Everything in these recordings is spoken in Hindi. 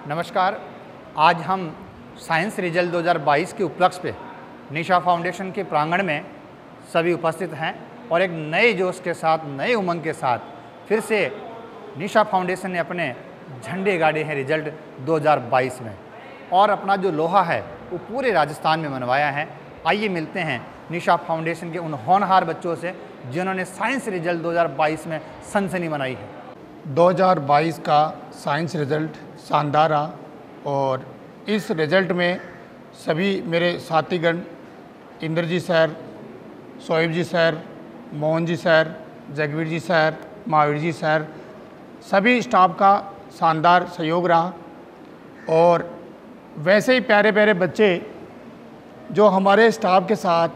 नमस्कार। आज हम साइंस रिजल्ट 2022 के उपलक्ष्य पे निशा फाउंडेशन के प्रांगण में सभी उपस्थित हैं और एक नए जोश के साथ, नए उमंग के साथ फिर से निशा फाउंडेशन ने अपने झंडे गाड़े हैं रिजल्ट 2022 में और अपना जो लोहा है वो पूरे राजस्थान में मनवाया है। आइए मिलते हैं निशा फाउंडेशन के उन होनहार बच्चों से जिन्होंने साइंस रिजल्ट 2022 में सनसनी मनाई है। 2022 का साइंस रिज़ल्ट शानदार रहा और इस रिज़ल्ट में सभी मेरे साथीगण इंद्रजीत सर, शोएब जी सर, मोहन जी सर, जगवीर जी सर, महावीर जी सर, सभी स्टाफ का शानदार सहयोग रहा और वैसे ही प्यारे प्यारे बच्चे जो हमारे स्टाफ के साथ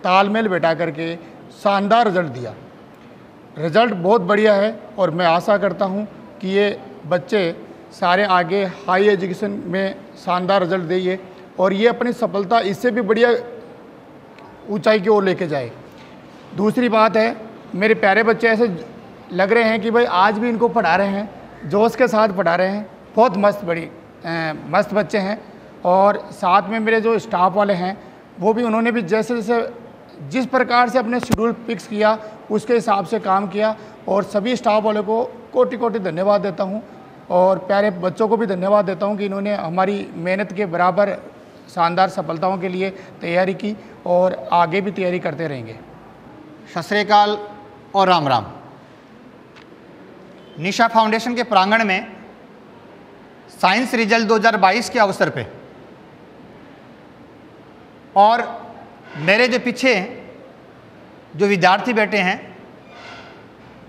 तालमेल बैठा करके शानदार रिज़ल्ट दिया। रिज़ल्ट बहुत बढ़िया है और मैं आशा करता हूं कि ये बच्चे सारे आगे हाई एजुकेशन में शानदार रिज़ल्ट देंगे और ये अपनी सफलता इससे भी बढ़िया ऊंचाई की ओर लेके जाए। दूसरी बात है, मेरे प्यारे बच्चे ऐसे लग रहे हैं कि भाई आज भी इनको पढ़ा रहे हैं, जोश के साथ पढ़ा रहे हैं। बहुत मस्त बच्चे हैं और साथ में मेरे जो स्टाफ वाले हैं वो भी उन्होंने भी जैसे जिस प्रकार से अपने शेड्यूल फिक्स किया उसके हिसाब से काम किया और सभी स्टाफ वालों को कोटि कोटि धन्यवाद देता हूं और प्यारे बच्चों को भी धन्यवाद देता हूं कि इन्होंने हमारी मेहनत के बराबर शानदार सफलताओं के लिए तैयारी की और आगे भी तैयारी करते रहेंगे। सत श्री अकाल और राम राम। निशा फाउंडेशन के प्रांगण में साइंस रिजल्ट 2022 के अवसर पे और मेरे जो पीछे जो विद्यार्थी बैठे हैं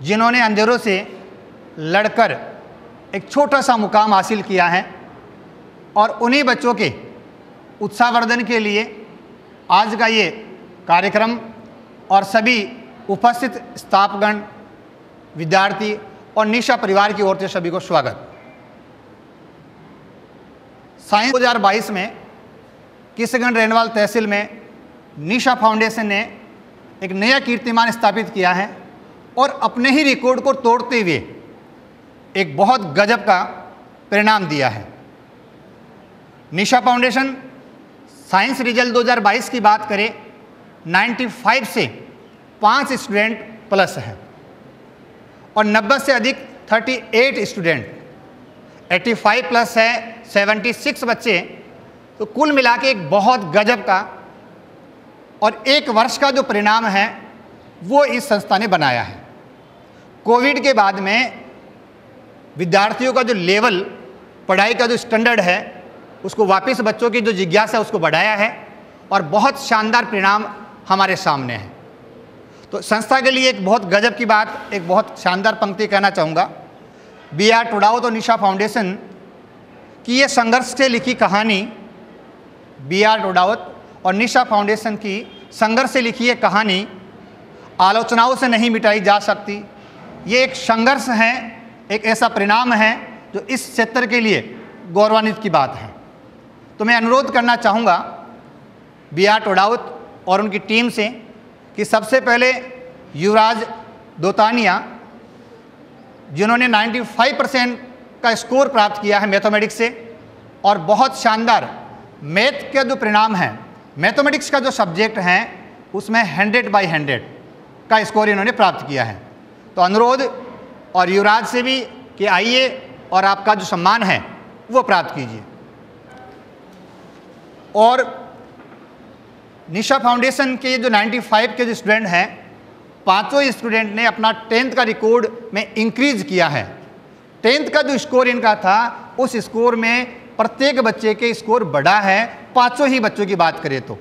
जिन्होंने अंधेरों से लड़कर एक छोटा सा मुकाम हासिल किया है और उन्हीं बच्चों के उत्साहवर्धन के लिए आज का ये कार्यक्रम और सभी उपस्थित स्टाफगण, विद्यार्थी और निशा परिवार की ओर से सभी को स्वागत। साइंस 2022 में किशनगढ़ रेणवाल तहसील में निशा फाउंडेशन ने एक नया कीर्तिमान स्थापित किया है और अपने ही रिकॉर्ड को तोड़ते हुए एक बहुत गजब का परिणाम दिया है। निशा फाउंडेशन साइंस रिजल्ट 2022 की बात करें 95 से 5 स्टूडेंट प्लस है और 90 से अधिक 38 स्टूडेंट, 85 प्लस है 76 बच्चे, तो कुल मिला के एक बहुत गजब का और एक वर्ष का जो परिणाम है वो इस संस्था ने बनाया है। कोविड के बाद में विद्यार्थियों का जो लेवल, पढ़ाई का जो स्टैंडर्ड है उसको वापस बच्चों की जो जिज्ञासा है उसको बढ़ाया है और बहुत शानदार परिणाम हमारे सामने है। तो संस्था के लिए एक बहुत गजब की बात, एक बहुत शानदार पंक्ति कहना चाहूँगा। B.R. टोडावत और निशा फाउंडेशन की ये संघर्ष से लिखी कहानी, B.R. टोडावत और निशा फाउंडेशन की संघर्ष से लिखी ये कहानी आलोचनाओं से नहीं मिटाई जा सकती। ये एक संघर्ष है, एक ऐसा परिणाम है जो इस क्षेत्र के लिए गौरवान्वित की बात है। तो मैं अनुरोध करना चाहूँगा B.R. टोडावत और उनकी टीम से कि सबसे पहले युवराज दोतानिया जिन्होंने 95% का स्कोर प्राप्त किया है मैथमेटिक्स से और बहुत शानदार मैथ का जो परिणाम है, मैथमेटिक्स का जो सब्जेक्ट है उसमें 100/100 का स्कोर इन्होंने प्राप्त किया है। तो अनुरोध और युवराज से भी कि आइए और आपका जो सम्मान है वो प्राप्त कीजिए। और निशा फाउंडेशन के जो 95 के जो स्टूडेंट हैं, पांचों स्टूडेंट ने अपना 10th का रिकॉर्ड में इंक्रीज किया है। 10th का जो स्कोर इनका था उस स्कोर में प्रत्येक बच्चे के स्कोर बढ़ा है। पांचों ही बच्चों की बात करें तो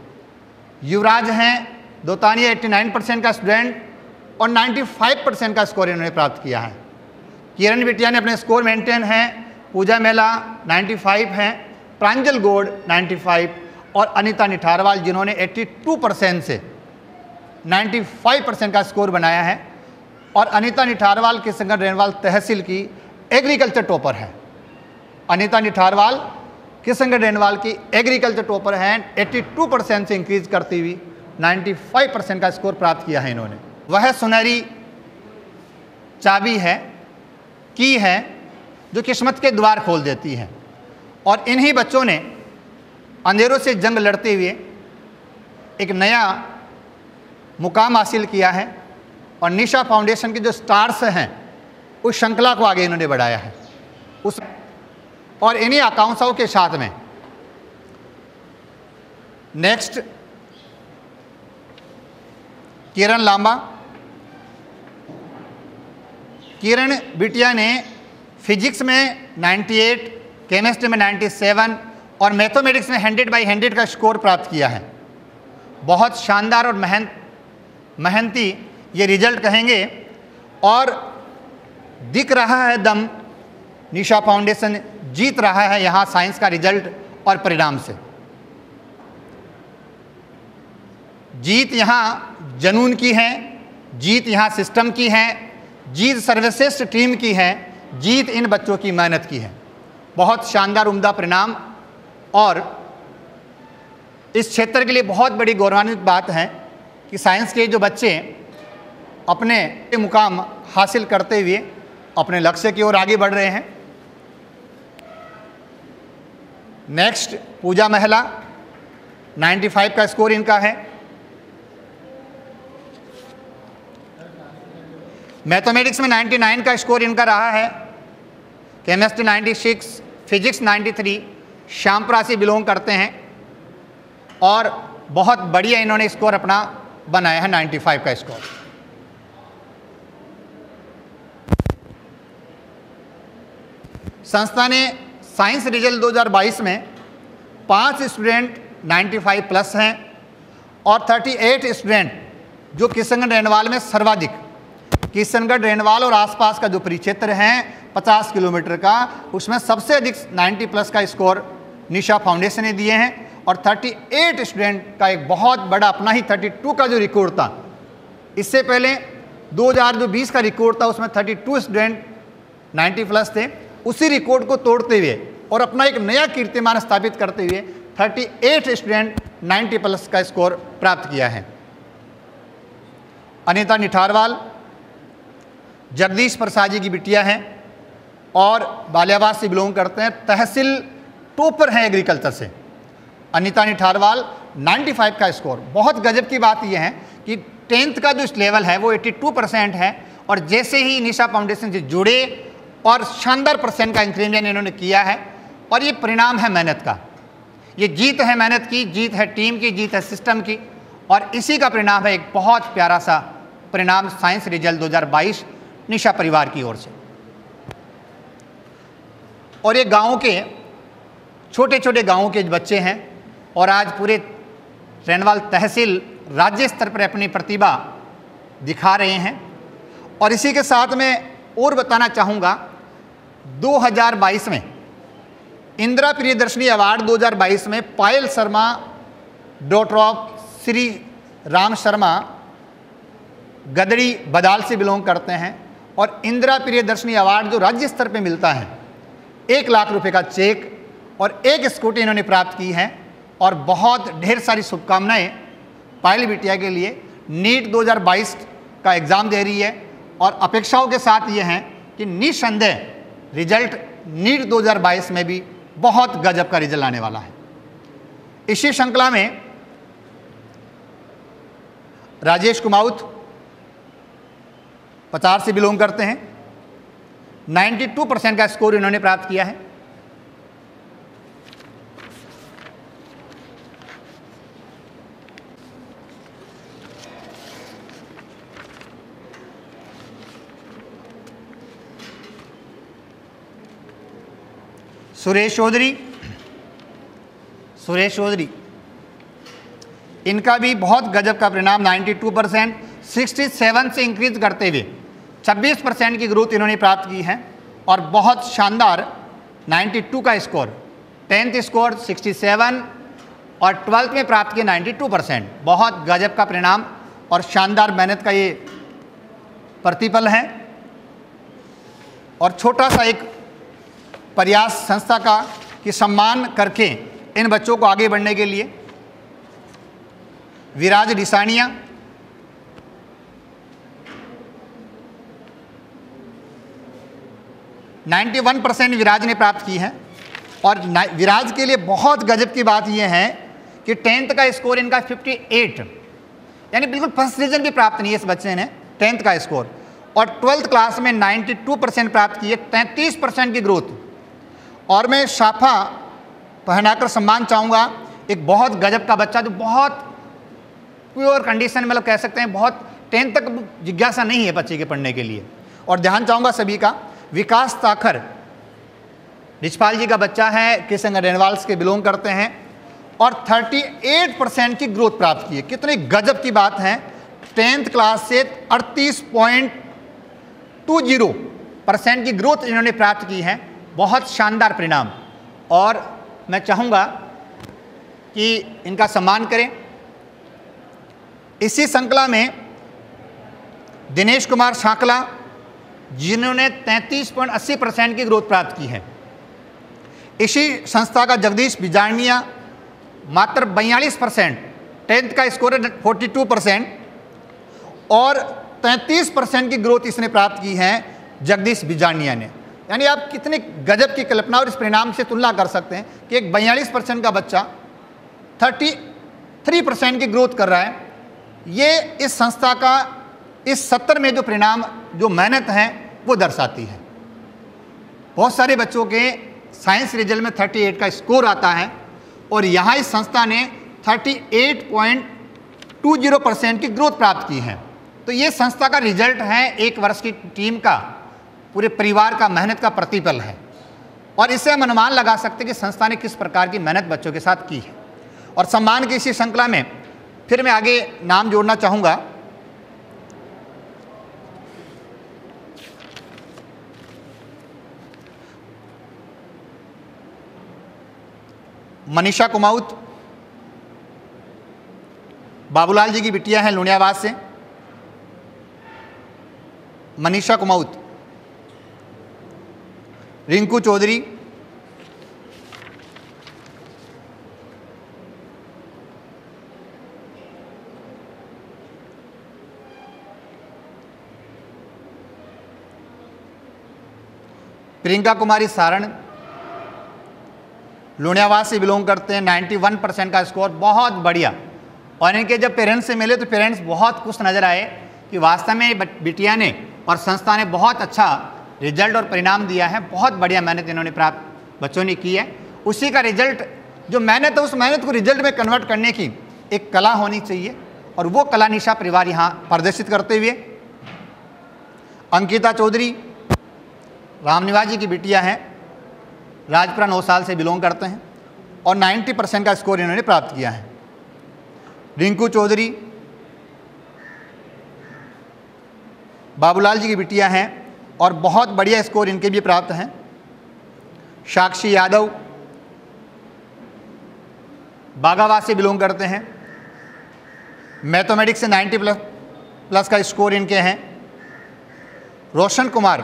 युवराज हैं दोतानिया 89% का स्टूडेंट और 95% का स्कोर इन्होंने प्राप्त किया है। किरण बिटिया ने अपने स्कोर मेंटेन है, पूजा मेला 95 हैं, प्रांजल गौड़ 95 और अनीता निठारवाल जिन्होंने 82% से 95% का स्कोर बनाया है। और अनीता निठारवाल किशनगढ़ रेणवाल तहसील की एग्रीकल्चर टॉपर है। अनीता निठारवाल किशनगढ़ रेणवाल की एग्रीकल्चर टॉपर हैं, 82% से इंक्रीज करती हुई 95% का स्कोर प्राप्त किया है इन्होंने। वह सुनहरी चाबी है, की है जो किस्मत के द्वार खोल देती है। और इन्हीं बच्चों ने अंधेरों से जंग लड़ते हुए एक नया मुकाम हासिल किया है और निशा फाउंडेशन के जो स्टार्स हैं उस श्रृंखला को आगे इन्होंने बढ़ाया है। और इन्हीं आकांक्षाओं के साथ में नेक्स्ट किरण लांबा। किरण बिटिया ने फिजिक्स में 98, केमिस्ट्री में 97 और मैथमेटिक्स में 100/100 का स्कोर प्राप्त किया है। बहुत शानदार और मेहनती ये रिजल्ट कहेंगे और दिख रहा है दम, निशा फाउंडेशन जीत रहा है यहाँ साइंस का रिजल्ट और परिणाम से। जीत यहाँ जनून की है, जीत यहाँ सिस्टम की है, जीत सर्वश्रेष्ठ टीम की है, जीत इन बच्चों की मेहनत की है। बहुत शानदार उम्दा परिणाम और इस क्षेत्र के लिए बहुत बड़ी गौरवान्वित बात है कि साइंस के जो बच्चे अपने मुकाम हासिल करते हुए अपने लक्ष्य की ओर आगे बढ़ रहे हैं। नेक्स्ट पूजा महिला, 95 का स्कोर इनका है। मैथमेटिक्स में 99 का स्कोर इनका रहा है, केमिस्ट्री 96, फिजिक्स 93, श्यामपुरा से बिलोंग करते हैं और बहुत बढ़िया इन्होंने स्कोर अपना बनाया है 95 का स्कोर। संस्था ने साइंस रिजल्ट 2022 में 5 स्टूडेंट 95 प्लस हैं और 38 स्टूडेंट जो किशनगढ़ रेणवाल में सर्वाधिक, किशनगढ़ रेणवाल और आसपास का जो परिक्षेत्र है 50 किलोमीटर का, उसमें सबसे अधिक 90 प्लस का स्कोर निशा फाउंडेशन ने दिए हैं और 38 स्टूडेंट का एक बहुत बड़ा अपना ही 32 का जो रिकॉर्ड था, इससे पहले 2020 का रिकॉर्ड था उसमें 32 स्टूडेंट 90 प्लस थे, उसी रिकॉर्ड को तोड़ते हुए और अपना एक नया कीर्तिमान स्थापित करते हुए 38 स्टूडेंट 90 प्लस का स्कोर प्राप्त किया है। अनीता निठारवाल जगदीश प्रसाद जी की बिटिया हैं और बालियाबाद से बिलोंग करते हैं, तहसील टॉपर हैं एग्रीकल्चर से। अनीता निठारवाल 95 का स्कोर, बहुत गजब की बात यह है कि 10th का जो लेवल है वो 82% है और जैसे ही निशा फाउंडेशन से जुड़े और शानदार % का इंक्रीमेंट इन्होंने किया है और ये परिणाम है मेहनत का, ये जीत है मेहनत की, जीत है टीम की, जीत है सिस्टम की और इसी का परिणाम है एक बहुत प्यारा सा परिणाम साइंस रिजल्ट 2022 निशा परिवार की ओर से। और ये गाँव के छोटे छोटे गाँवों के बच्चे हैं और आज पूरे रेणवाल तहसील राज्य स्तर पर अपनी प्रतिभा दिखा रहे हैं। और इसी के साथ में और बताना चाहूँगा 2022 में इंदिरा प्रियदर्शनी अवार्ड 2022 में पायल शर्मा डॉटर ऑफ श्री राम शर्मा गदड़ी बदाल से बिलोंग करते हैं और इंदिरा प्रियदर्शनी अवार्ड जो राज्य स्तर पे मिलता है 1 लाख रुपए का चेक और 1 स्कूटी इन्होंने प्राप्त की है और बहुत ढेर सारी शुभकामनाएं पायल बिटिया के लिए। नीट 2022 का एग्ज़ाम दे रही है और अपेक्षाओं के साथ ये हैं कि निस्संदेह रिजल्ट नीट 2022 में भी बहुत गजब का रिजल्ट आने वाला है। इसी श्रृंखला में राजेश कुमाउत 50 से बिलोंग करते हैं, 92% का स्कोर इन्होंने प्राप्त किया है। सुरेश चौधरी इनका भी बहुत गजब का परिणाम 92%, 67 से इंक्रीज करते हुए 26% की ग्रोथ इन्होंने प्राप्त की है और बहुत शानदार 92 का स्कोर, 10th स्कोर 67 और 12th में प्राप्त किया 92%। बहुत गजब का परिणाम और शानदार मेहनत का ये प्रतिफल है। और छोटा सा एक प्रयास संस्था का कि सम्मान करके इन बच्चों को आगे बढ़ने के लिए विराज डिसानिया (91% विराज ने प्राप्त की है और विराज के लिए बहुत गजब की बात यह है कि 10th का स्कोर इनका 58, यानी बिल्कुल फर्स्ट डिवीजन भी प्राप्त नहीं है इस बच्चे ने 10th का स्कोर, और 12th क्लास में 92% प्राप्त किए, 33% की ग्रोथ। और मैं शाफा पहनाकर सम्मान चाहूँगा एक बहुत गजब का बच्चा जो बहुत प्योर कंडीशन, मतलब कह सकते हैं बहुत 10th तक जिज्ञासा नहीं है बच्चे के पढ़ने के लिए। और ध्यान चाहूँगा सभी का, विकास ताखर रिचपाल जी का बच्चा है, किशनगंज रेनवाल्स के बिलोंग करते हैं, और 38% की ग्रोथ प्राप्त की है। कितनी गजब की बात है, 10th क्लास से 38.20% की ग्रोथ इन्होंने प्राप्त की है, बहुत शानदार परिणाम। और मैं चाहूँगा कि इनका सम्मान करें। इसी श्रृंखला में दिनेश कुमार शाकला जिन्होंने 33.80% की ग्रोथ प्राप्त की है। इसी संस्था का जगदीश बिजारनिया मात्र 42%, 10th का स्कोर है 42%, और 33% की ग्रोथ इसने प्राप्त की है जगदीश बिजारनिया ने। यानी आप कितने गजब की कल्पना और इस परिणाम से तुलना कर सकते हैं कि एक 42% का बच्चा 33% की ग्रोथ कर रहा है। ये इस संस्था का इस सत्र में जो परिणाम, जो मेहनत है वो दर्शाती है। बहुत सारे बच्चों के साइंस रिजल्ट में 38 का स्कोर आता है, और यहाँ इस संस्था ने 38.20% की ग्रोथ प्राप्त की है। तो ये संस्था का रिजल्ट है, एक वर्ष की टीम का, पूरे परिवार का मेहनत का प्रतिफल है। और इससे हम अनुमान लगा सकते हैं कि संस्था ने किस प्रकार की मेहनत बच्चों के साथ की है। और सम्मान की इसी श्रृंखला में फिर मैं आगे नाम जोड़ना चाहूँगा। मनीषा कुमाऊत बाबूलाल जी की बिटिया हैं लुणियावाद से। मनीषा कुमाऊत, रिंकू चौधरी, प्रियंका कुमारी सारण लुणियावाद से बिलोंग करते हैं, 91% का स्कोर, बहुत बढ़िया। और इनके जब पेरेंट्स से मिले तो पेरेंट्स बहुत खुश नज़र आए कि वास्तव में बिटिया ने और संस्था ने बहुत अच्छा रिजल्ट और परिणाम दिया है, बहुत बढ़िया मेहनत इन्होंने प्राप्त बच्चों ने की है। उसी का रिजल्ट, जो मेहनत है उस मेहनत को रिजल्ट में कन्वर्ट करने की एक कला होनी चाहिए, और वो कला निशा परिवार यहाँ प्रदर्शित करते हुए। अंकिता चौधरी रामनिवास जी की बिटिया हैं, राजपुरा 9 साल से बिलोंग करते हैं, और 90% का स्कोर इन्होंने प्राप्त किया है। रिंकू चौधरी बाबूलाल जी की बिटिया हैं, और बहुत बढ़िया स्कोर इनके भी प्राप्त हैं। साक्षी यादव बागाबाद से बिलोंग करते हैं, मैथमेटिक्स से 90 प्लस का स्कोर इनके हैं। रोशन कुमार,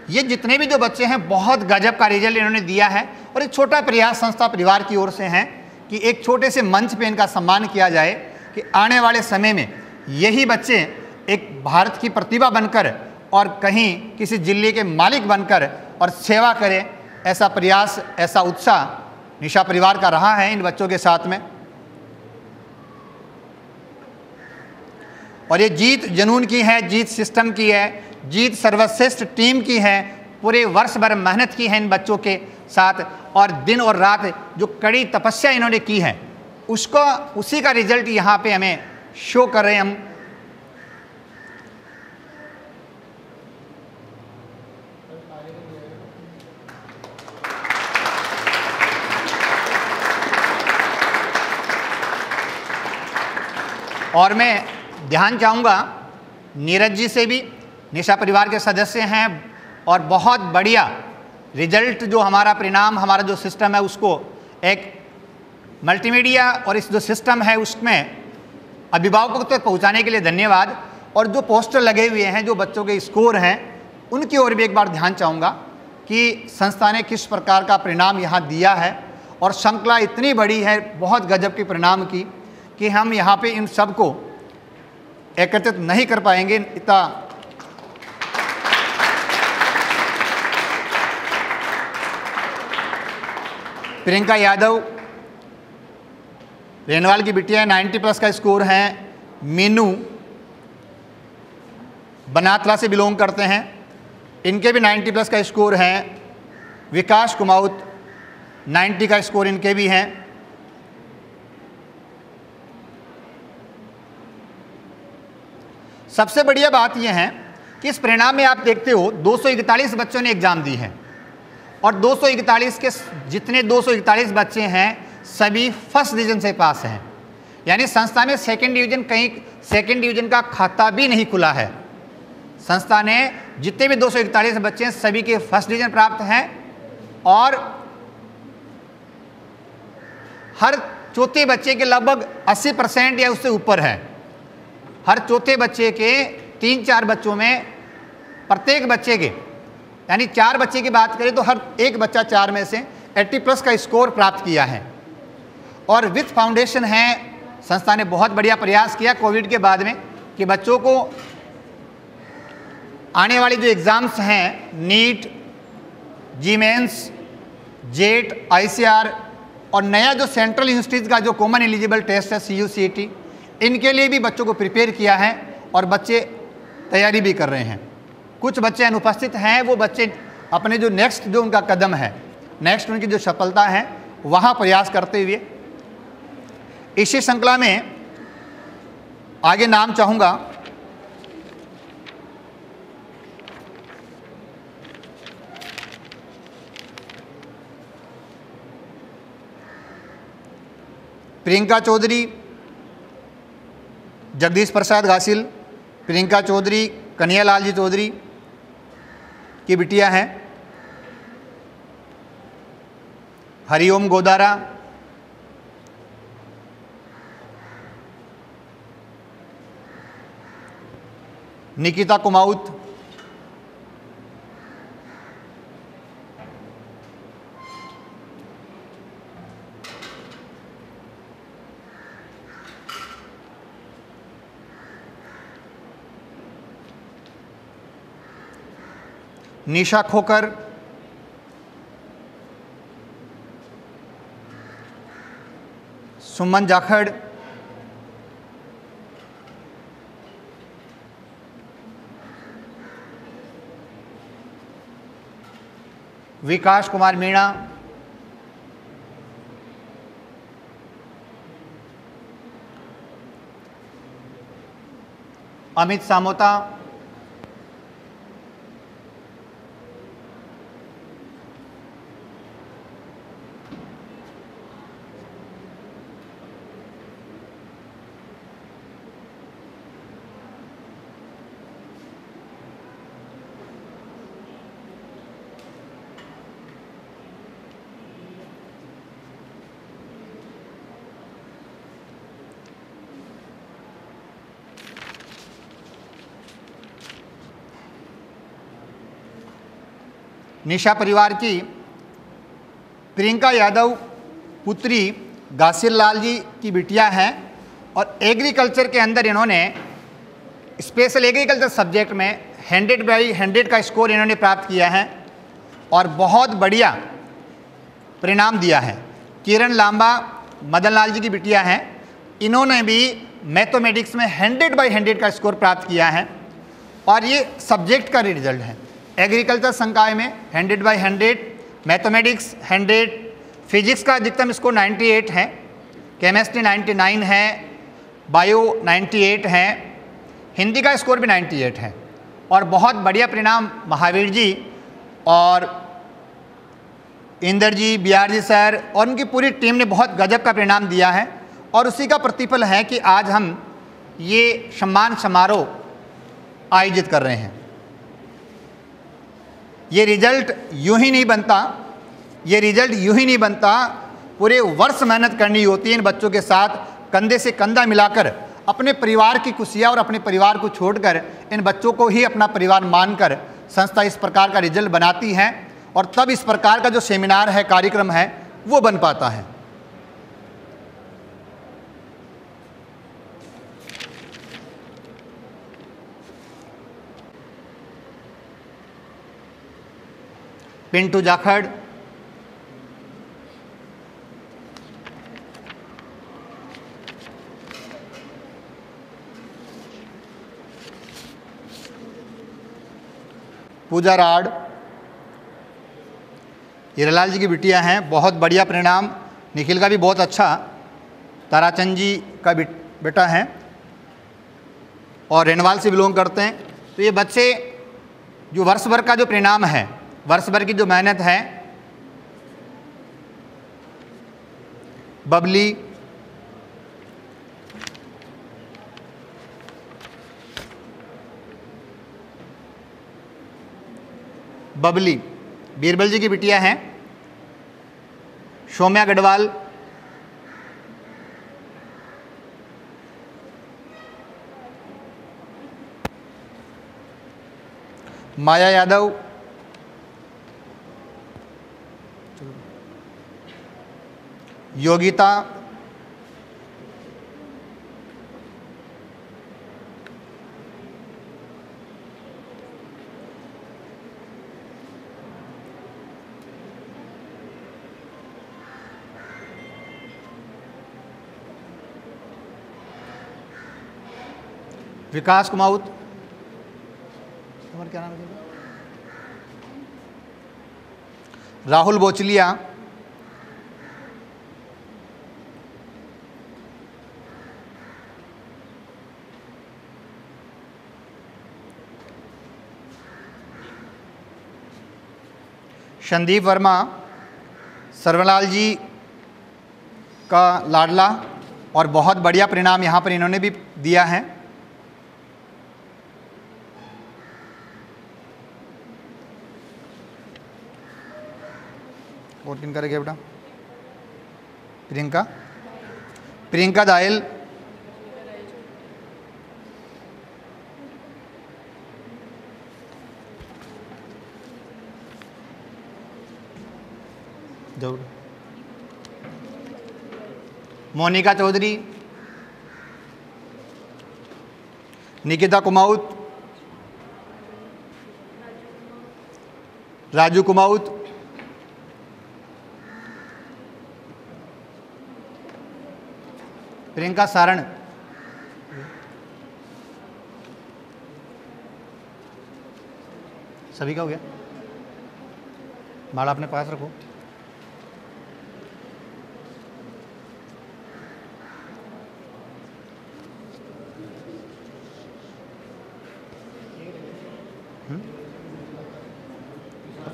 ये जितने भी जो बच्चे हैं बहुत गजब का रिजल्ट इन्होंने दिया है। और एक छोटा प्रयास संस्था परिवार की ओर से है कि एक छोटे से मंच पे इनका सम्मान किया जाए, कि आने वाले समय में यही बच्चे एक भारत की प्रतिभा बनकर और कहीं किसी जिले के मालिक बनकर और सेवा करें। ऐसा प्रयास, ऐसा उत्साह निशा परिवार का रहा है इन बच्चों के साथ में। और ये जीत जुनून की है, जीत सिस्टम की है, जीत सर्वश्रेष्ठ टीम की है। पूरे वर्ष भर मेहनत की है इन बच्चों के साथ, और दिन और रात जो कड़ी तपस्या इन्होंने की है उसको, उसी का रिजल्ट यहाँ पे हमें शो कर रहे हैं हम। और मैं ध्यान चाहूँगा नीरज जी से भी, निशा परिवार के सदस्य हैं, और बहुत बढ़िया रिजल्ट जो हमारा परिणाम, हमारा जो सिस्टम है उसको एक मल्टीमीडिया और इस जो सिस्टम है उसमें अभिभावकों तक पहुंचाने के लिए धन्यवाद। और जो पोस्टर लगे हुए हैं, जो बच्चों के स्कोर हैं, उनकी ओर भी एक बार ध्यान चाहूँगा कि संस्था ने किस प्रकार का परिणाम यहाँ दिया है। और श्रृंखला इतनी बड़ी है, बहुत गजब के परिणाम की, कि हम यहाँ पे इन सब को एकत्रित नहीं कर पाएंगे। इतना प्रियंका यादव रेनवाल की बिटिया 90+ का स्कोर है। मीनू बनातला से बिलोंग करते हैं, इनके भी 90+ का स्कोर है। विकास कुमाऊत 90 का स्कोर इनके भी हैं। सबसे बढ़िया बात यह है कि इस परिणाम में आप देखते हो 241 बच्चों ने एग्जाम दी है और 241 के जितने 241 बच्चे हैं सभी फर्स्ट डिवीजन से पास हैं। यानी संस्था में सेकंड डिवीजन का खाता भी नहीं खुला है। संस्था ने जितने भी 241 बच्चे हैं सभी के फर्स्ट डिवीजन प्राप्त हैं और हर चौथे बच्चे के लगभग 80% या उससे ऊपर है। हर चौथे बच्चे के 3-4 बच्चों में प्रत्येक बच्चे के यानी 4 बच्चे की बात करें तो हर एक बच्चा 4 में से 80+ का स्कोर प्राप्त किया है। और विथ फाउंडेशन है, संस्था ने बहुत बढ़िया प्रयास किया कोविड के बाद में कि बच्चों को आने वाले जो एग्ज़ाम्स हैं नीट, जी मेंस, जेट, ICR और नया जो सेंट्रल यूनिवर्सिटीज़ का जो कॉमन एलिजिबल टेस्ट है CUCET, इनके लिए भी बच्चों को प्रिपेयर किया है और बच्चे तैयारी भी कर रहे हैं। कुछ बच्चे अनुपस्थित हैं, वो बच्चे अपने जो नेक्स्ट जो उनका कदम है, नेक्स्ट उनकी जो सफलता है वहाँ प्रयास करते हुए इसी श्रृंखला में आगे नाम चाहूँगा प्रियंका चौधरी, जगदीश प्रसाद घासिल, प्रियंका चौधरी कन्हैयालाल जी चौधरी की बिटिया हैं। हरिओम गोदारा, निकिता कुमाऊत, निशा खोकर, सुमन जाखड़, विकास कुमार मीणा, अमित सामोता, निशा परिवार की प्रियंका यादव पुत्री घासिल लाल जी की बिटिया हैं और एग्रीकल्चर के अंदर इन्होंने स्पेशल एग्रीकल्चर सब्जेक्ट में 100/100 का स्कोर इन्होंने प्राप्त किया है और बहुत बढ़िया परिणाम दिया है। किरण लांबा मदन लाल जी की बिटिया हैं, इन्होंने भी मैथमेटिक्स में 100/100 का स्कोर प्राप्त किया है और ये सब्जेक्ट का रिजल्ट है। एग्रीकल्चर संकाय में 100/100, मैथमेटिक्स 100, फिजिक्स का अधिकतम स्कोर 98 है, केमिस्ट्री 99 है, बायो 98 है, हिंदी का स्कोर भी 98 है और बहुत बढ़िया परिणाम महावीर जी और इंदर जी, बिहार जी सर और उनकी पूरी टीम ने बहुत गजब का परिणाम दिया है और उसी का प्रतिफल है कि आज हम ये सम्मान समारोह आयोजित कर रहे हैं। ये रिजल्ट यूं ही नहीं बनता, पूरे वर्ष मेहनत करनी होती है इन बच्चों के साथ कंधे से कंधा मिलाकर अपने परिवार की खुशियाँ और अपने परिवार को छोड़कर इन बच्चों को ही अपना परिवार मानकर संस्था इस प्रकार का रिजल्ट बनाती है और तब इस प्रकार का जो सेमिनार है, कार्यक्रम है, वो बन पाता है। पिंटू जाखड़, पूजा राड, हीरालाल जी की बिटिया हैं, बहुत बढ़िया परिणाम। निखिल का भी बहुत अच्छा, ताराचंद जी का बेटा है और रेनवाल से बिलोंग करते हैं। तो ये बच्चे जो वर्ष भर का जो परिणाम है, वर्ष भर की जो मेहनत है, बबली, बीरबल जी की बिटिया हैं, सौम्या गढ़वाल, माया यादव, योगिता, विकास कुमाऊत, तुम्हारा क्या नाम है? राहुल बोचलिया, संदीप वर्मा, सर्वलाल जी का लाडला और बहुत बढ़िया परिणाम यहाँ पर इन्होंने भी दिया है। और किन करेगा बेटा? प्रियंका दायल, मोनिका चौधरी, निकिता कुमाऊत, राजू कुमाऊत, प्रियंका सारण, सभी का हो गया। माला अपने पास रखो।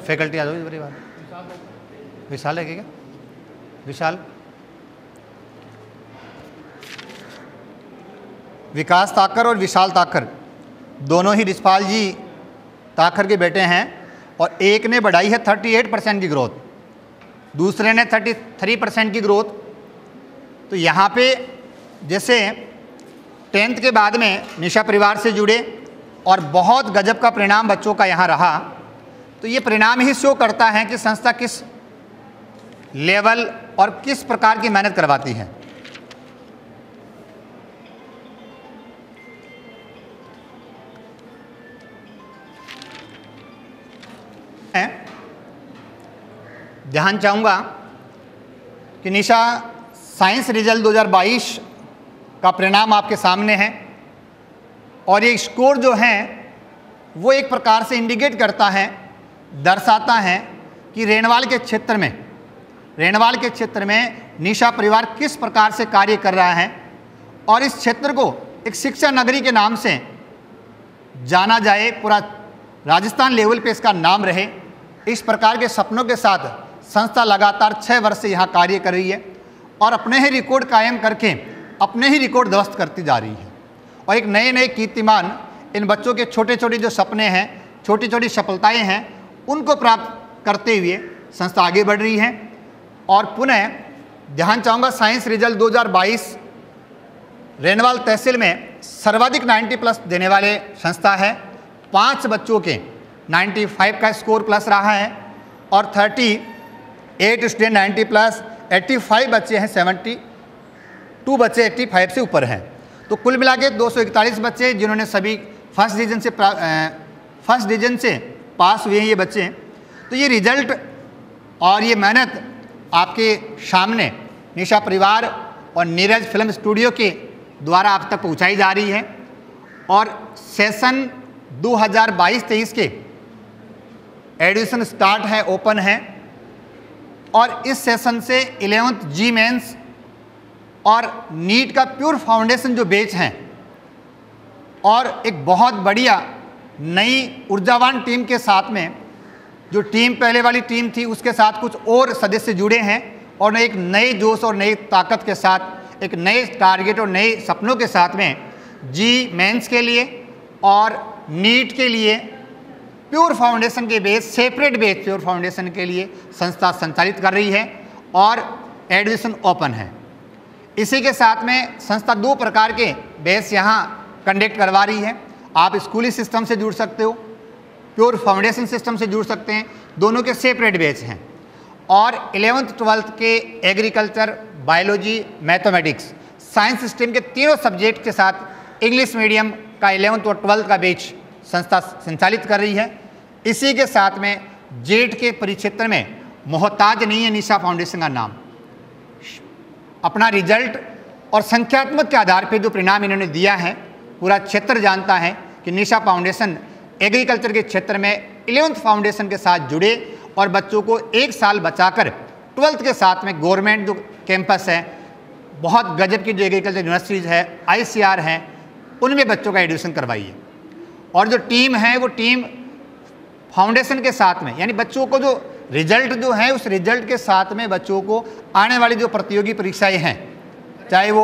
फैकल्टी आ जाओ इस बारी बात। विशाल है क्या? विशाल, विकास ताकर और विशाल ताकर दोनों ही रिछपाल जी ताकर के बेटे हैं और एक ने बढ़ाई है 38% की ग्रोथ, दूसरे ने 33% की ग्रोथ। तो यहाँ पे जैसे 10th के बाद में निशा परिवार से जुड़े और बहुत गजब का परिणाम बच्चों का यहाँ रहा, तो ये परिणाम ही शो करता है कि संस्था किस लेवल और किस प्रकार की मेहनत करवाती है। ध्यान चाहूँगा कि निशा साइंस रिजल्ट 2022 का परिणाम आपके सामने है और ये स्कोर जो है वो एक प्रकार से इंडिकेट करता है, दर्शाता है कि रेणवाल के क्षेत्र में निशा परिवार किस प्रकार से कार्य कर रहा है और इस क्षेत्र को एक शिक्षा नगरी के नाम से जाना जाए, पूरा राजस्थान लेवल पे इसका नाम रहे। इस प्रकार के सपनों के साथ संस्था लगातार 6 वर्ष से यहाँ कार्य कर रही है और अपने ही रिकॉर्ड कायम करके अपने ही रिकॉर्ड ध्वस्त करती जा रही है और एक नए नए कीर्तिमान इन बच्चों के छोटे छोटे जो सपने हैं, छोटी छोटी सफलताएं हैं, उनको प्राप्त करते हुए संस्था आगे बढ़ रही है। और पुनः ध्यान चाहूँगा साइंस रिजल्ट 2022 रेणवाल तहसील में सर्वाधिक 90+ देने वाले संस्था है। 5 बच्चों के 95 का स्कोर प्लस रहा है और 38 स्टूडेंट 90+, 85 बच्चे हैं 72 बच्चे 85 से ऊपर हैं। तो कुल मिला के 241 बच्चे जिन्होंने सभी फर्स्ट डिवीजन से पास हुए हैं ये बच्चे। तो ये रिजल्ट और ये मेहनत आपके सामने निशा परिवार और नीरज फिल्म स्टूडियो के द्वारा आप तक पहुंचाई जा रही है। और सेशन 2022-23 के एडमिशन स्टार्ट है, ओपन है। और इस सेशन से 11th जी मेंस और नीट का प्योर फाउंडेशन जो बैच हैं और एक बहुत बढ़िया नई ऊर्जावान टीम के साथ में, जो टीम पहले वाली टीम थी उसके साथ कुछ और सदस्य जुड़े हैं और एक नए जोश और नई ताकत के साथ, एक नए टारगेट और नए सपनों के साथ में जी मेंस के लिए और नीट के लिए प्योर फाउंडेशन के base, separate base pure foundation के लिए संस्था संचालित कर रही है और एडमिशन ओपन है। इसी के साथ में संस्था 2 प्रकार के बेस यहाँ कंडक्ट करवा रही है। आप स्कूली सिस्टम से जुड़ सकते हो, प्योर फाउंडेशन सिस्टम से जुड़ सकते हैं, दोनों के सेपरेट बेच हैं। और 11th 12th के agriculture, biology, mathematics, science stream के तीनों सब्जेक्ट के साथ इंग्लिश मीडियम का 11th और 12th का बैच संस्था संचालित कर रही है। इसी के साथ में जेट के परिक्षेत्र में मोहताज नहीं है निशा फाउंडेशन का नाम। अपना रिजल्ट और संख्यात्मक के आधार पर जो परिणाम इन्होंने दिया है, पूरा क्षेत्र जानता है कि निशा फाउंडेशन एग्रीकल्चर के क्षेत्र में 11th फाउंडेशन के साथ जुड़े और बच्चों को 1 साल बचाकर 12th के साथ में गवर्नमेंट जो कैंपस है, बहुत गजब की जो एग्रीकल्चर यूनिवर्सिटीज़ है, ICR हैं, उनमें बच्चों का एडमिशन करवाइए। और जो टीम है वो टीम फाउंडेशन के साथ में, यानी बच्चों को जो रिजल्ट जो है उस रिजल्ट के साथ में बच्चों को आने वाली जो प्रतियोगी परीक्षाएं हैं, चाहे वो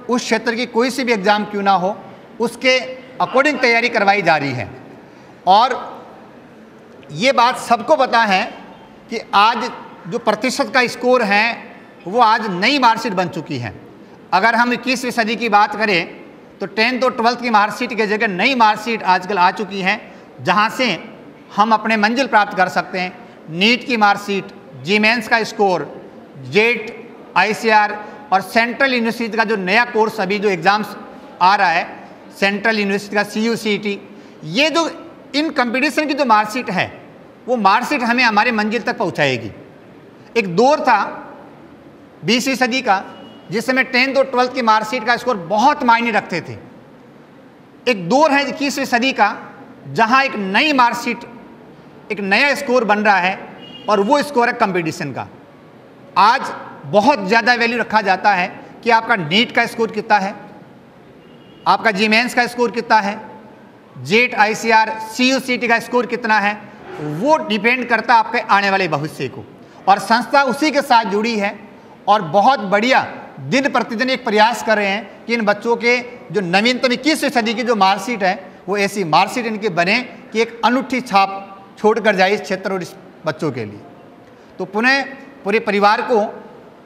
उस क्षेत्र की कोई सी भी एग्ज़ाम क्यों ना हो, उसके अकॉर्डिंग तैयारी करवाई जा रही है। और ये बात सबको पता है कि आज जो प्रतिशत का स्कोर है वो आज नई मार्कशीट बन चुकी है। अगर हम 21वीं सदी की बात करें तो 10th और 12th की मार्कशीट की जगह नई मार्कशीट आजकल आ चुकी है, जहां से हम अपने मंजिल प्राप्त कर सकते हैं। नीट की मार्कशीट, जी मेंस का स्कोर, जेट, ICR और सेंट्रल यूनिवर्सिटी का जो नया कोर्स अभी जो एग्ज़ाम्स आ रहा है, सेंट्रल यूनिवर्सिटी का CUCET, ये जो इन कंपटीशन की जो मार्कशीट है वो मार्कशीट हमें हमारे मंजिल तक पहुंचाएगी। एक दौर था 20वीं सदी का जिस समय 10th और 12th की मार्कशीट का स्कोर बहुत मायने रखते थे। एक दौर है 21वीं सदी का जहां एक नई मार्कशीट, एक नया स्कोर बन रहा है और वो स्कोर है कंपटीशन का। आज बहुत ज़्यादा वैल्यू रखा जाता है कि आपका नीट का स्कोर कितना है, आपका जी मेंस का स्कोर कितना है, जेट, ICR, CUCET का स्कोर कितना है, वो डिपेंड करता है आपके आने वाले भविष्य को। और संस्था उसी के साथ जुड़ी है और बहुत बढ़िया दिन प्रतिदिन एक प्रयास कर रहे हैं कि इन बच्चों के जो नवीनतम 21वीं सदी की जो मार्कशीट है वो ऐसी मार्कशीट इनकी बने कि एक अनूठी छाप छोड़कर जाए इस क्षेत्र और इस बच्चों के लिए। तो पुनः पूरे परिवार को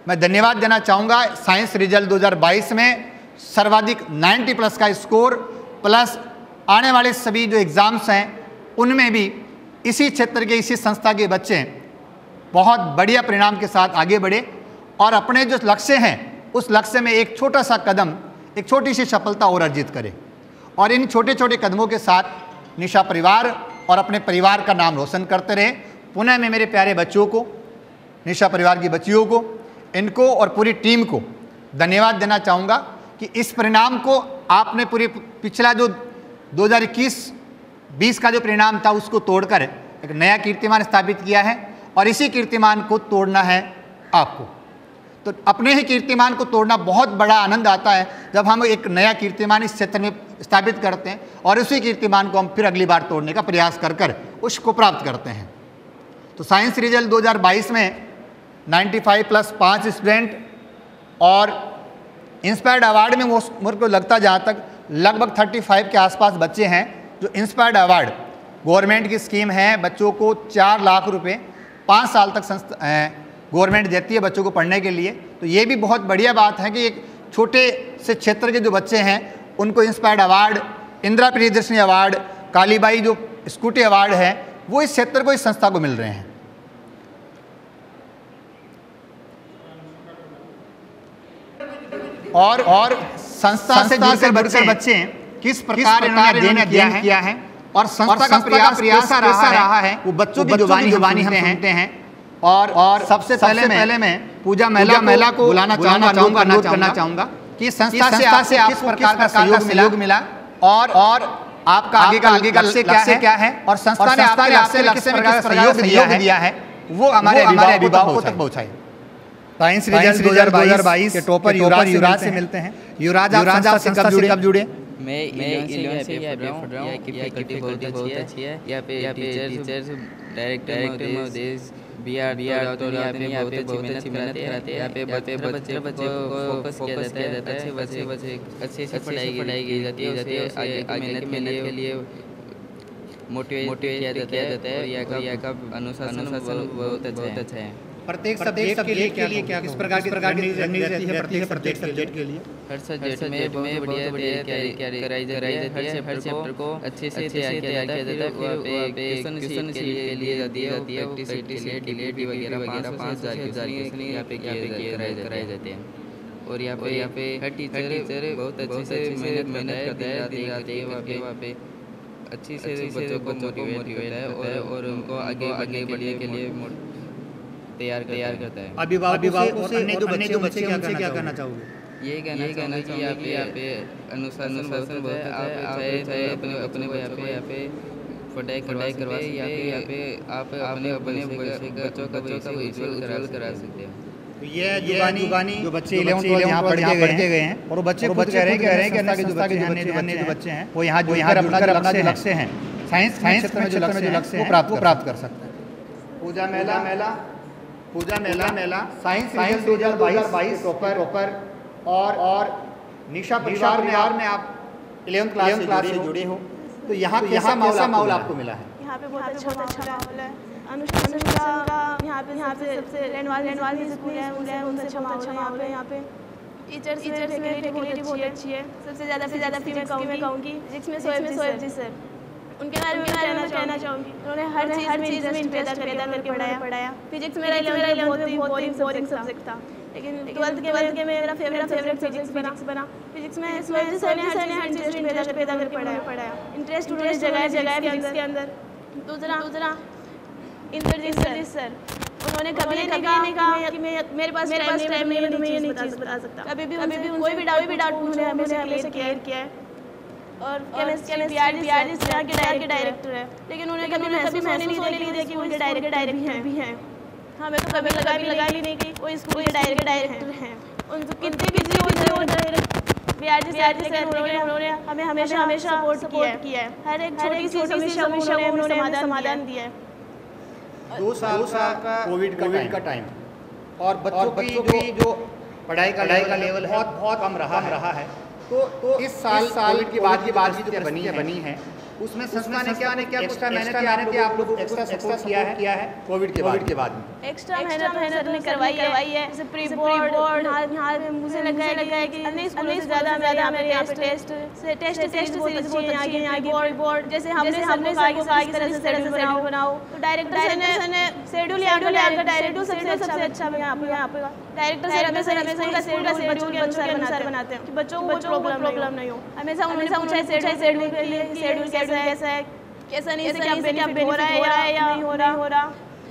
मैं धन्यवाद देना चाहूँगा। साइंस रिजल्ट 2022 में सर्वाधिक 90+ का स्कोर प्लस आने वाले सभी जो एग्ज़ाम्स हैं उनमें भी इसी क्षेत्र के, इसी संस्था के बच्चे बहुत बढ़िया परिणाम के साथ आगे बढ़े और अपने जो लक्ष्य हैं उस लक्ष्य में एक छोटा सा कदम, एक छोटी सी सफलता और अर्जित करें। और इन छोटे छोटे कदमों के साथ निशा परिवार और अपने परिवार का नाम रोशन करते रहे। पुनः मैं मेरे प्यारे बच्चों को, निशा परिवार की बच्चियों को, इनको और पूरी टीम को धन्यवाद देना चाहूँगा कि इस परिणाम को आपने पूरे पिछला जो 2021-20 का जो परिणाम था उसको तोड़कर एक नया कीर्तिमान स्थापित किया है और इसी कीर्तिमान को तोड़ना है आपको। तो अपने ही कीर्तिमान को तोड़ना बहुत बड़ा आनंद आता है जब हम एक नया कीर्तिमान इस क्षेत्र में स्थापित करते हैं और उसी कीर्तिमान को हम फिर अगली बार तोड़ने का प्रयास कर उसको प्राप्त करते हैं। तो साइंस रिजल्ट 2022 में 95+ 5 स्टूडेंट और इंस्पायर्ड अवार्ड में वो मेरे को लगता जहाँ तक लगभग 35 के आसपास बच्चे हैं जो इंस्पायर्ड अवार्ड, गवर्नमेंट की स्कीम है, बच्चों को 4 लाख रुपए 5 साल तक गवर्नमेंट देती है बच्चों को पढ़ने के लिए। तो ये भी बहुत बढ़िया बात है कि एक छोटे से क्षेत्र के जो बच्चे हैं उनको inspired award, Indira Priyadarshini award, Kalibai जो स्कूटी अवार्ड है वो इस क्षेत्र को, इस संस्था को मिल रहे हैं। और संस्था से जुड़कर बच्चे किस प्रकार इन्होंने अध्ययन किया है और संस्था का प्रयास कैसा रहा है वो बच्चों की जुबानी हम सुनते हैं। और सबसे पहले मैं पूजा महिला को बुलाना चाहूँगा कि संस्था से आप किस प्रकार का सहयोग मिला और आपका आगे का लक्ष्य क्या है और संस्था ने आपसे लक्ष्य में किस प्रकार का सहयोग दिया है वो हमारे अभिभावकों तक पहुँचाए। साइंस रिजल्ट 2022 के टॉपर युवराज से मिलते हैं। युवराज आप संस्था से कब जुड़े? मैं 11 से यहाँ पे पढ़ रहा हूँ। यहाँ की फैकल्टी बहुत अच्छी है। यहाँ पे टीचर्स डायरेक्टर महोदय बिहार तो यहाँ पे बहुत अच्छी मेहनत कराते हैं। यहाँ पे बच्चे को फोकस किया जाता है। बच्चे अच्छे से पढ़ाई की जाती है। आगे मेहनत के लिए मोटिवेट किया जाता है। यहाँ का अनुशासन बहुत अच्छा है। प्रत्येक सब्जेक्ट के लिए क्या किस प्रकार की रणनीति रहती है प्रत्येक सब्जेक्ट के लिए? हर सब्जेक्ट में बहुत बढ़िया तैयारी कराई जाती है। हर चैप्टर को अच्छे से तैयार किया जाता है। वहाँ पे क्वेश्चन के लिए जाती है प्रैक्टिस डिलेट वगैरह 5,000 यहाँ पे कराए जाते हैं। और यहाँ पे हर टीचर बहुत अच्छे से मेहनत करते हैं। वहाँ पे अच्छी से बच्चों को मोटिवेट करता है और उनको आगे बढ़ने के लिए तैयार करता है। अभिभावकों से अन्य जो बच्चे क्या कहना चाहोगे? ये कहना कि यहाँ पे अनुशासन बहुत है। आप चाहे अपने यहाँ पे पढ़ाई करवा यहाँ पे आप अपने बच्चों का उज्ज्वल करा सकते हैं। ये जुबानी जो बच्चे 11th यहाँ पढ़ के गए हैं और वो बच्चे कह रहे हैं कि अन्य जो बच्चे हैं वो यहाँ अपना लक्ष्य है साइंस क्षेत्र में जो लक्ष्य है वो प्राप्त कर सकते हैं। पूजा मेला साइंस 2022 टॉपर और निशा परिवार में आप 11th क्लास से जुड़े हो, तो यहाँ कैसा माहौल आपको मिला है? यहाँ पे बहुत अच्छा माहौल है। अनुशासन का यहाँ पे सबसे रेनवाल स्कूल है उनसे अच्छा माहौल है। यहाँ पे टीचर्स फैकल्टी बहुत अच्छी है। सबसे ज़्यादा फीमेल कहूँगी फिजिक्स में सोएब जी सर, उनके बारे में कहना चाहूँगी। उन्होंने हर चीज़ में इंटरेस्ट पैदा करके पढ़ाया। फिजिक्स मेरा बोरिंग सब्जेक्ट था, लेकिन 12th के मेरा फेवरेट फिजिक्स बना। फिजिक्स में सोएब जी सर ने हर चीज़ में इंटरेस्ट पैदा करके पढ़ाया। इंटरेस्ट उन्होंने जगाया फिजिक्स के अंदर। दूसरा इंद्रजीत सर, उन्होंने कभी नहीं कहा कि मेरे पास टाइम नहीं है, तुम्हें ये नहीं चीज़ बता सकता। कभी भी कोई भी डाउट उन्होंने हमेशा क्लियर किया है। और केमिस्ट्री बिहार के डायरेक्टर है, लेकिन उन्होंने कभी महसूस नहीं किया कि उनके डायरेक्टर भी हैं। हमें तो कभी लगा ही नहीं कि वो स्कूल के डायरेक्टर हैं। उनको कितने बिजी होते बिहार जी उन्होंने हमें हमेशा सपोर्ट किया है। हर एक छोटी सी समस्या उन्होंने समाधान दिया है। 2 साल का कोविड का टाइम और बच्चों की जो पढ़ाई का लेवल है बहुत कम रहा है। तो इस साल कोविड के बाद की जो बनी है उसमें संस्था ने क्या एक्स्ट्रा मेहनत आप लोग एक्स्ट्रा सपोर्ट किया है कोविड के बाद में? एक्स्ट्रा मेहनत ने करवाई है। जैसे प्री बोर्ड यहाँ मुझे लगा है कि अन्य स्कूलों से ज़्यादा हमें यहाँ पे टेस्ट सीरीज बहुत अच्छी है। बोर्ड जैसे हमने आगे तरह से शेड्यूल बनाओ, तो डायरेक्टर ने शेड्यूल डायरेक्टर सबसे अच्छा यहाँ पे डायरेक्टर सर हमेशा शेड्यूल के अनुसार बनाते हैं कि बच्चों को प्रॉब्लम नहीं हो। हमेशा पूछा शेड्यूल के लिए कैसा है कैसा नहीं, क्या बेनिफिट हो रहा है या नहीं हो रहा।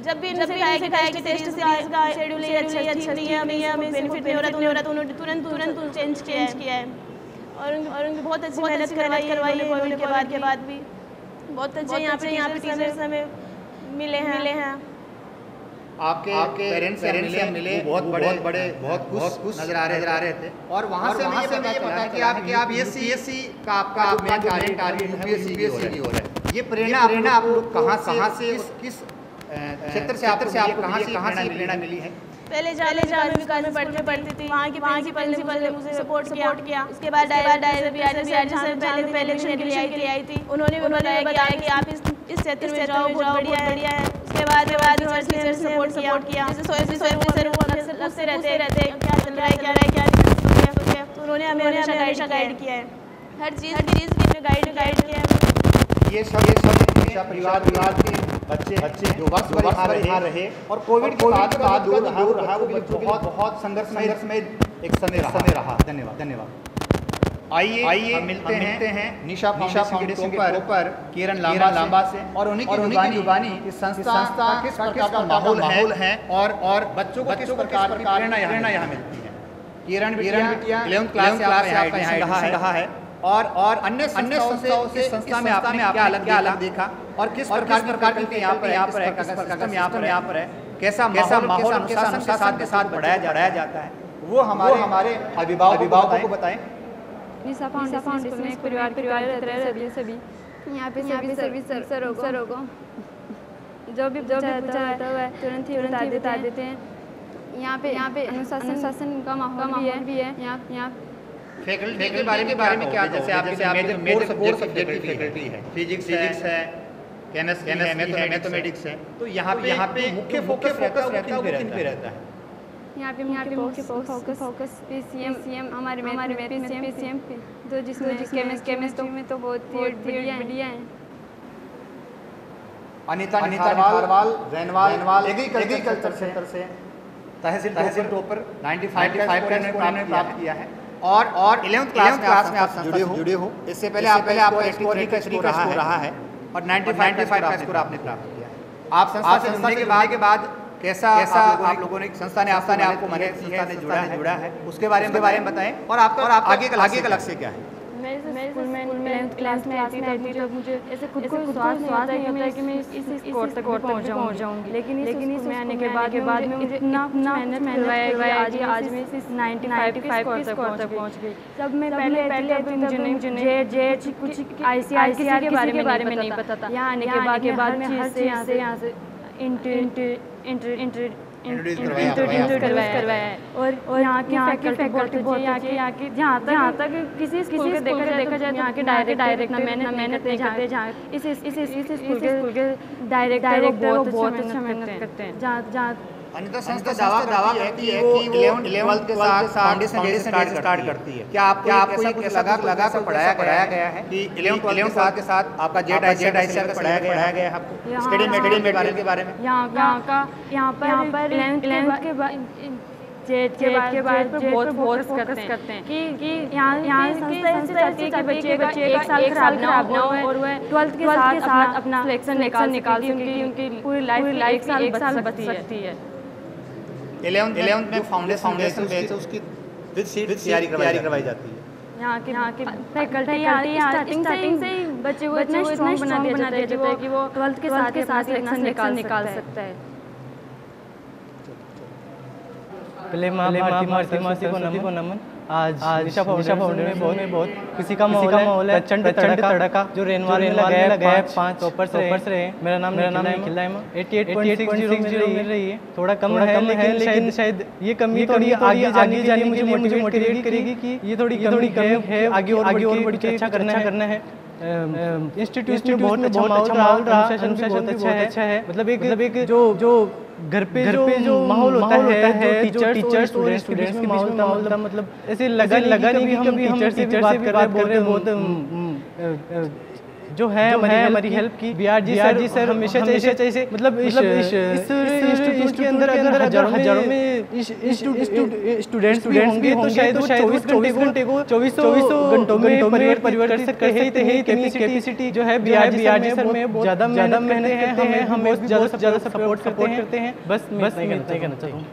जब भी इनसे कहा कि टेस्ट सीरीज का शेड्यूल अच्छा नहीं है, हमें बेनिफिट नहीं हो रहा तो उन्होंने तुरंत चेंज किया है। और उनकी बहुत अच्छी मेहनत करवाई है। कोविड के बाद भी बहुत अच्छे यहाँ पे टीचर्स हमें मिले हैं। आपके पेरेंट्स से मिले, बहुत खुश नजर आ रहे थे। और वहाँ से हमें ये पता कि आप ये CSE का आपका मेन टारगेट UPSC हो रहा है। ये प्रेरणा आप लोग कहाँ से किस क्षेत्र से आपको कहाँ से प्रेरणा मिली है? पहले जाने विकास में पढ़ती थी, वहाँ की प्रिंसिपल ने मुझे सपोर्ट किया। उसके बाद पहले के लिए आई थी। उन्होंने भी बताया कि आप इस क्षेत्र में जाओ, बहुत बढ़िया है। उसके बाद टीचर सपोर्ट किया। जैसे सोएब लगते रहते क्या चल रहा है। तो उन्होंने हमें हमेशा गाइड किया है। हर चीज़ में गाइड किया है। ये सब परिवार के बच्चे जो यहाँ रहे और कोविड के बाद दूर रहा वो बच्चों बहुत संघर्ष में एक समय रहा। धन्यवाद। आइए हम मिलते हैं निशा फाउंडेशन के ऊपर किरण लांबा से और उन्हीं की जुबानी इस संस्था का किस प्रकार का माहौल है और बच्चों को किस प्रकार की प्रेरणा यहाँ मिलती है। किरण बिटिया 11th क्लास में यहाँ रहा है और अन्य संस्थाओं से संस्था में आपने क्या अलग देखा और किस प्रकार के यहाँ पर है सिस्टम यहाँ पर है, कैसा माहौल अनुशासन के साथ बढ़ाया जाता है, वो हमारे अभिभावकों को बताएं। निशा फाउंडेशन में एक परिवार रहते हैं सभी यहाँ पे सभी सरों को जो भी पूछा है तुरंत ही बता देते हैं। यहाँ पे अनुशासन का माहौल भी है। यहाँ फैकल्टी के बारे में क्या, जैसे आपके मेजर फैकल्टी है, फिजिक्स है, केमिस्ट्री है, मैथमेटिक्स है, तो यहाँ पे मुख्य फोकस किन पे रहता है? यहाँ पे मुख्य फोकस पीसीएम हमारे पीसीएम तो जिसमें केमिस्ट्री में तो बहुत बढ़िया है। अनीता निथारवाल रैनवाल एग्रीकल्चर सेंटर से तहसील टॉपर 95% प्राप्त किया है और 11th क्लास में आप जुड़े हो। इससे पहले आपका 83 का स्कोर रहा है और 95 का स्कोर आपने प्राप्त किया है। आप संस्था से जुड़ने के बाद कैसा आप लोगों ने संस्था ने आपको मदद की है, जुड़ा है, उसके बारे में बताएं और आपका आगे का लक्ष्य क्या है? मैं स्कूल में 11th क्लास में आती थी तो मुझे ऐसे खुद को विश्वास होता है कि मैं इस स्कोर तक पहुंच जाऊंगी, लेकिन इस में आने के बाद में मुझे इतना मेहनत करवाया आज मैं इस 95 स्कोर तक पहुंच गई। तब मैं पहले मुझे जेड कुछ आईसीआईसीआई के बारे में नहीं पता था। यहाँ आने के बाद में हर से यहाँ से इंट्रोड्यूस करवाया है और यहाँ की फैकल्टी बहुत यहाँ की जहाँ तक किसी स्कूल के देखा जाए यहाँ के डायरेक्ट मेहनत नहीं करते, जहाँ इस स्कूल के डायरेक्टर बहुत अच्छा मेहनत करते हैं। जहाँ अनिता संस्था दावा करती है कि 11th के साथ फाउंडेशन जैसे स्टार्ट करती है। क्या आपको ये कुछ लगा कर पढ़ाया गया है कि 11th के साथ आपका जेड आईसीआर का पढ़ाया गया है आपको स्टडी मेटेरियल के बारे में? यहाँ पर 11th के बाद जेड के बाद बहुत फोकस करते हैं कि यहाँ संस्था ऐसी चाहती है कि बच्चे का एक साल खराब ना हो और वह 12th के साथ अपना सिलेक्शन निकाल सके, उनकी पूरी लाइफ एक साल बच सकती है। 11th में फाउंडेशन बैच उसकी विद सीट तैयारी करवाई जाती है। यहाँ की फैकल्टी स्टार्टिंग से ही बच्चे को इतना स्ट्रॉन्ग बना दिया जाता है कि वो 12th के साथ सिलेक्शन निकाल सकता है। पहले मासी को नमन। आज निशा फाउंडेशन में बहुत खुशी का माहौल है। प्रचंड तड़का जो रेनवाल में लगाया है 5 टॉपर्स रहे। मेरा नाम निखिल है। 88.600 मिल रही है, थोड़ा कम है लेकिन शायद ये कमी थोड़ी आगे जाने मुझे मोटिवेट करेगी कि ये थोड़ी कमी है, आगे और बढ़ के अच्छा करना है। इंस्टीट्यूट में बहुत अच्छा माहौल रहा, अनुशासन भी बहुत अच्छा है। मतलब एक जो घर पे जो माहौल होता है टीचर्स स्टूडेंट्स के माहौल था, मतलब ऐसे लगा नहीं कि कभी हम टीचर से बात कर रहे हैं। बहुत जो है हमारी हेल्प की बीआर जी सर हमेशा चाहिए मतलब इस इंस्टीट्यूट के अंदर अगर हजारों में स्टूडेंट्स होंगे तो शायद 24 घंटे को 2400 घंटों में परिवर्तित कर सकते हैं। कैपेसिटी जो है बीआर जी सर में ज़्यादा मेहनत है, हमें ज़्यादा सपोर्ट करते हैं। बस मैं इतना कहना चाहता हूँ।